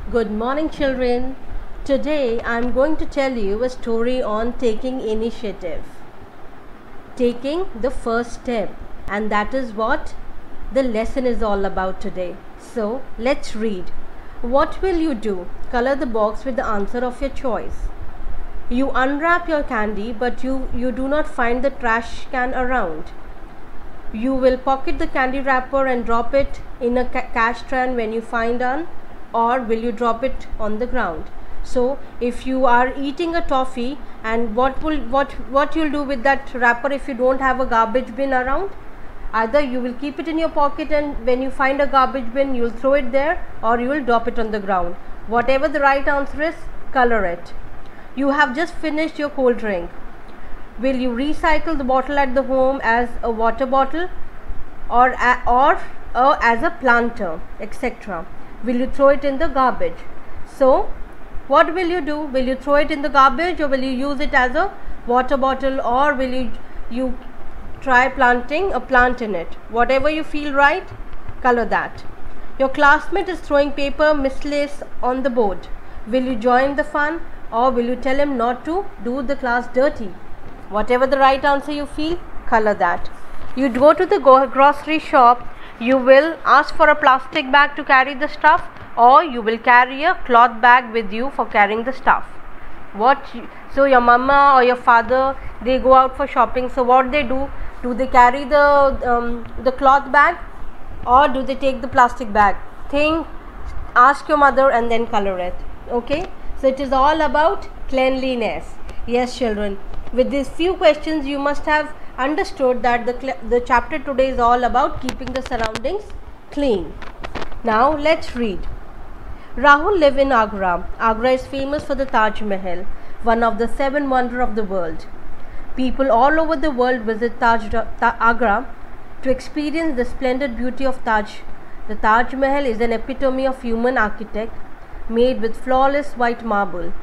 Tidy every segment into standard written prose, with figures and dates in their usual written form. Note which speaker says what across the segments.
Speaker 1: Good morning, children. Today I am going to tell you a story on taking initiative, taking the first step, and that is what the lesson is all about today. So, let's read. What will you do? Color the box with the answer of your choice. You unwrap your candy, but you do not find the trash can around. You will pocket the candy wrapper and drop it in a cash can when you find one, or will you drop it on the ground? So if you are eating a toffee, and what you'll do with that wrapper if you don't have a garbage bin around? Either you will keep it in your pocket, and when you find a garbage bin you'll throw it there, or you will drop it on the ground. Whatever the right answer is, color it. You have just finished your cold drink. Will you recycle the bottle at the home as a water bottle, or as a planter, etc.? Will you throw it in the garbage? So what will you do? Will you throw it in the garbage, or will you use it as a water bottle, or will you try planting a plant in it? Whatever you feel right, color that. Your classmate is throwing paper misplace on the board. Will you join the fun, or will you tell him not to do the class dirty? Whatever the right answer you feel, color that. You go to the grocery shop. You will ask for a plastic bag to carry the stuff, or you will carry a cloth bag with you for carrying the stuff. So your mama or your father, they go out for shopping. So what they do? Do they carry the cloth bag, or do they take the plastic bag? Ask your mother and then color it. Okay. So it is all about cleanliness. Yes, children. With these few questions, you must have understood that the chapter today is all about keeping the surroundings clean. Now let's read. Rahul lives in Agra. Agra is famous for the Taj Mahal, one of the 7 wonders of the world. People all over the world visit Agra to experience the splendid beauty of Taj. The Taj Mahal is an epitome of human architect, made with flawless white marble.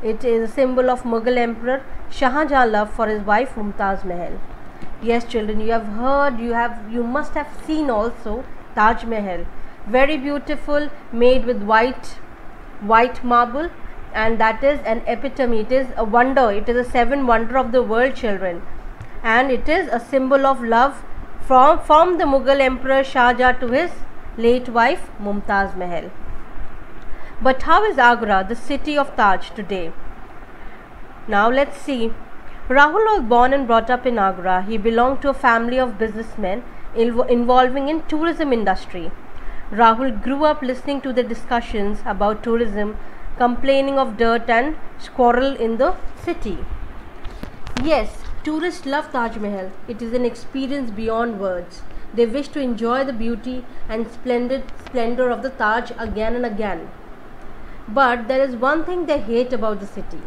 Speaker 1: It is a symbol of Mughal Emperor Shah Jahan's love for his wife Mumtaz Mahal. Yes, children, you have heard, you must have seen also Taj Mahal. Very beautiful, made with white marble, and that is an epitome. It is a wonder. It is a 7 wonder of the world, children, and it is a symbol of love from the Mughal Emperor Shah Jahan to his late wife Mumtaz Mahal. But how is Agra, the city of Taj, today? Now let's see. Rahul was born and brought up in Agra. He belonged to a family of businessmen involving in tourism industry. Rahul grew up listening to the discussions about tourism, complaining of dirt and squirrel in the city. Yes, tourists love Taj Mahal. It is an experience beyond words. They wish to enjoy the beauty and splendor of the Taj again and again. But there is one thing they hate about the city.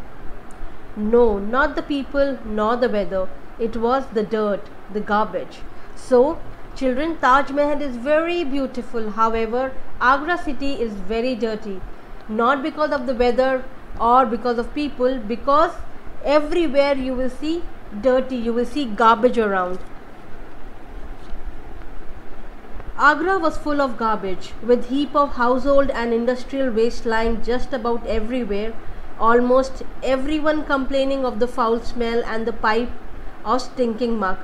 Speaker 1: No, not the people nor the weather. It was the dirt, the garbage. So, children, Taj Mahal is very beautiful. However, Agra city is very dirty. Not because of the weather or because of people, because everywhere you will see dirty, you will see garbage around. Agra was full of garbage, with heap of household and industrial waste lying just about everywhere, almost everyone complaining of the foul smell and the pipe of stinking muck.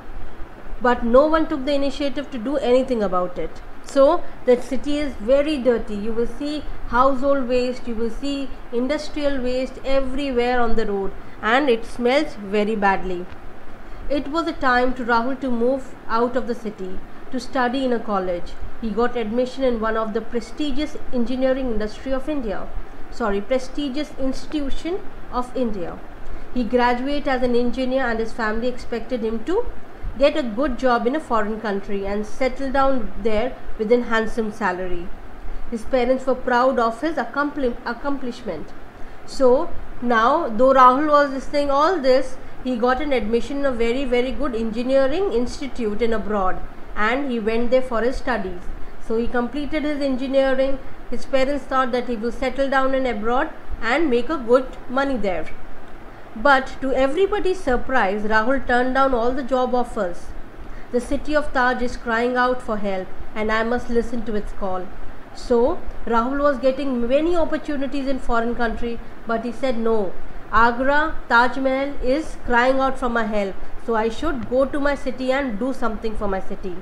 Speaker 1: But no one took the initiative to do anything about it. So the city is very dirty. You will see household waste, you will see industrial waste everywhere on the road, and it smells very badly. It was a time to Rahul to move out of the city, to study in a college. He got admission in one of the prestigious prestigious institution of India. He graduated as an engineer, and his family expected him to get a good job in a foreign country and settle down there with a handsome salary. His parents were proud of his accomplishment. So now, though Rahul was listening all this, he got an admission in a very, very good engineering institute in abroad, and he went there for his studies. So he completed his engineering. His parents thought that he will settle down in abroad and make a good money there. But to everybody's surprise, Rahul turned down all the job offers. The city of Taj is crying out for help, and I must listen to its call. So Rahul was getting many opportunities in foreign country, but he said no. Agra, Taj Mahal is crying out for my help, so I should go to my city and do something for my city.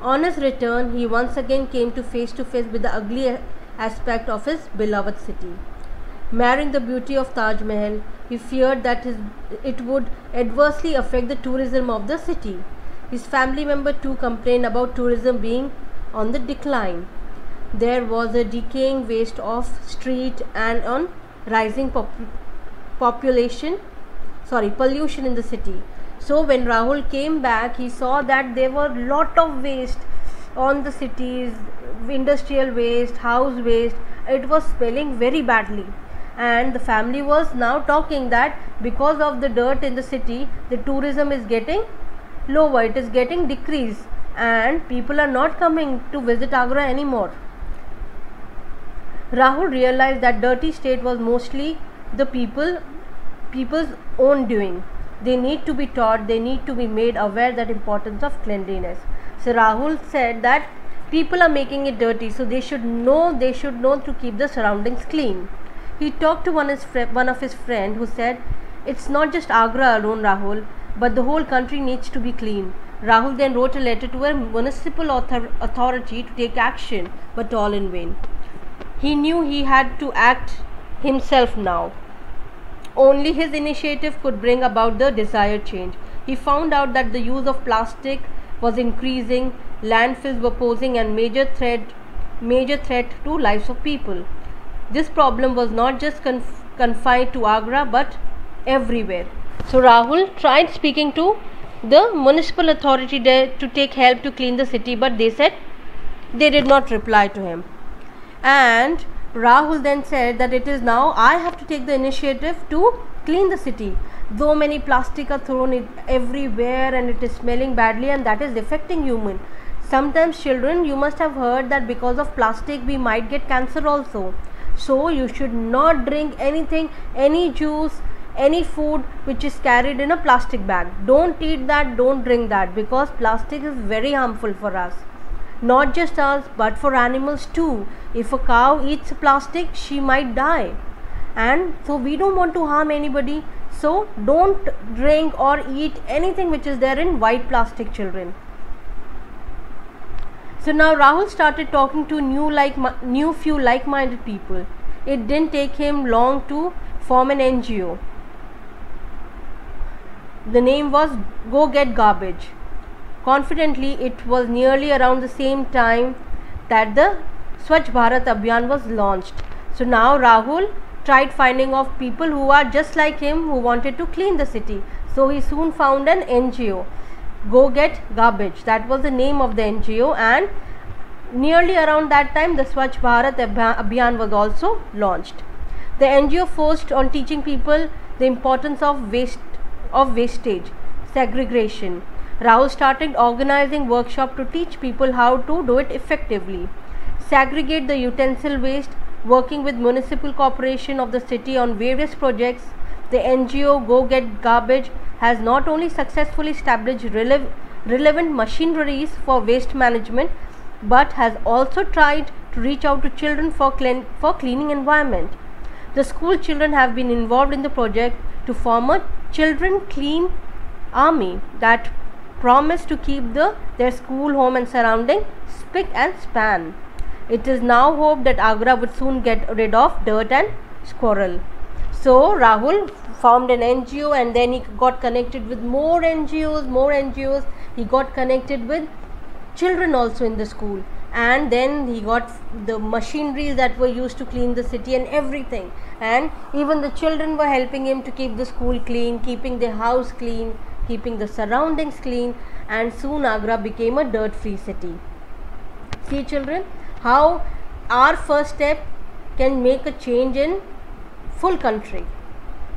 Speaker 1: On his return, he once again came to face with the ugly aspect of his beloved city. Marrying the beauty of Taj Mahal, he feared that it would adversely affect the tourism of the city. His family member too complained about tourism being on the decline. There was a decaying waste of street and on rising pollution in the city. So when Rahul came back, he saw that there were lot of waste on the cities, industrial waste, house waste. It was smelling very badly, and the family was now talking that because of the dirt in the city, the tourism is getting lower, it is getting decreased, and people are not coming to visit Agra anymore. Rahul realized that dirty state was mostly the people's own doing. They need to be taught, they need to be made aware that importance of cleanliness. So Rahul said that people are making it dirty, so they should know to keep the surroundings clean. He talked to one of his friend who said, it's not just Agra alone, Rahul, but the whole country needs to be clean. Rahul then wrote a letter to a municipal authority to take action, but all in vain. He knew he had to act himself now. Only his initiative could bring about the desired change. He found out that the use of plastic was increasing, landfills were posing a major threat to lives of people. This problem was not just confined to Agra but everywhere. So Rahul tried speaking to the municipal authority there to take help to clean the city, but they did not reply to him. And Rahul then said that it is now I have to take the initiative to clean the city. Though many plastic are thrown everywhere and it is smelling badly, and that is affecting human. Sometimes children, you must have heard that because of plastic we might get cancer also. So you should not drink anything, any juice, any food which is carried in a plastic bag. Don't eat that, don't drink that, because plastic is very harmful for us. Not just us but for animals too. If a cow eats plastic, she might die, and so we don't want to harm anybody. So don't drink or eat anything which is there in white plastic, children. So now Rahul started talking to new few like-minded people. It didn't take him long to form an NGO. The name was Go Get Garbage. Confidently, it was nearly around the same time that the Swachh Bharat Abhiyan was launched. So now Rahul tried finding of people who are just like him, who wanted to clean the city. So he soon found an NGO, Go Get Garbage. That was the name of the NGO, and nearly around that time the Swachh Bharat Abhiyan was also launched. The NGO focused on teaching people the importance of wastage, segregation. Rahul started organizing workshops to teach people how to do it effectively. Segregate the utensil waste, working with municipal corporation of the city on various projects. The NGO Go Get Garbage has not only successfully established relevant machineries for waste management, but has also tried to reach out to children for cleaning environment. The school children have been involved in the project to form a children clean army that promised to keep their school, home and surrounding spick and span. It is now hoped that Agra would soon get rid of dirt and squirrel. So Rahul formed an NGO, and then he got connected with more NGOs. He got connected with children also in the school, and then he got the machineries that were used to clean the city and everything, and even the children were helping him to keep the school clean, keeping the house clean, keeping the surroundings clean, and soon Agra became a dirt-free city. See children, how our first step can make a change in full country,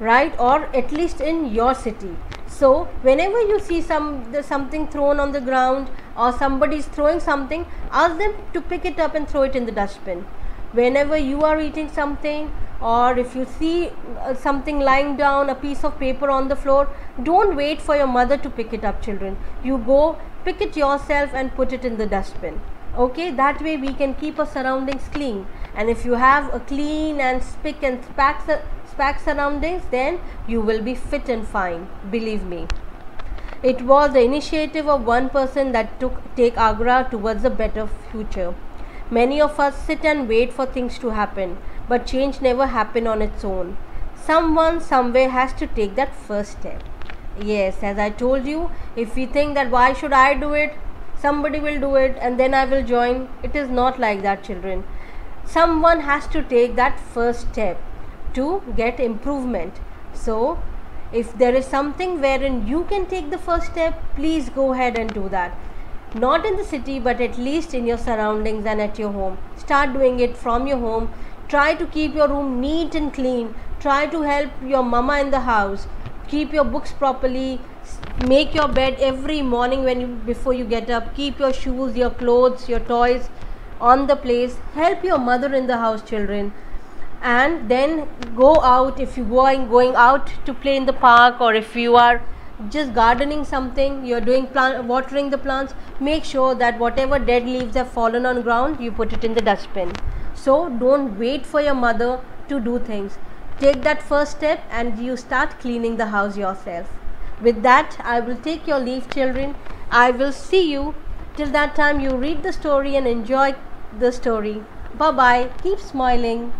Speaker 1: right, or at least in your city. So whenever you see something thrown on the ground, or somebody is throwing something, ask them to pick it up and throw it in the dustbin. Whenever you are eating something, or if you see something lying down, a piece of paper on the floor, don't wait for your mother to pick it up, children. You go pick it yourself and put it in the dustbin. Okay, that way we can keep our surroundings clean. And if you have a clean and spick and span surroundings, then you will be fit and fine, believe me. It was the initiative of one person that take Agra towards a better future. Many of us sit and wait for things to happen, but change never happens on its own. Someone somewhere has to take that first step. Yes, as I told you, if we think that why should I do it, somebody will do it and then I will join. It is not like that, children. Someone has to take that first step to get improvement. So if there is something wherein you can take the first step, please go ahead and do that. Not in the city, but at least in your surroundings and at your home. Start doing it from your home. Try to keep your room neat and clean. Try to help your mama in the house. Keep your books properly. Make your bed every morning before you get up. Keep your shoes, your clothes, your toys on the place. Help your mother in the house, children. And then go out. If you going out to play in the park, or if you are just gardening something, you're doing watering the plants, make sure that whatever dead leaves have fallen on ground, you put it in the dustbin. So don't wait for your mother to do things. Take that first step and you start cleaning the house yourself. With that, I will take your leave, children. I will see you. Till that time, you read the story and enjoy the story. Bye bye. Keep smiling.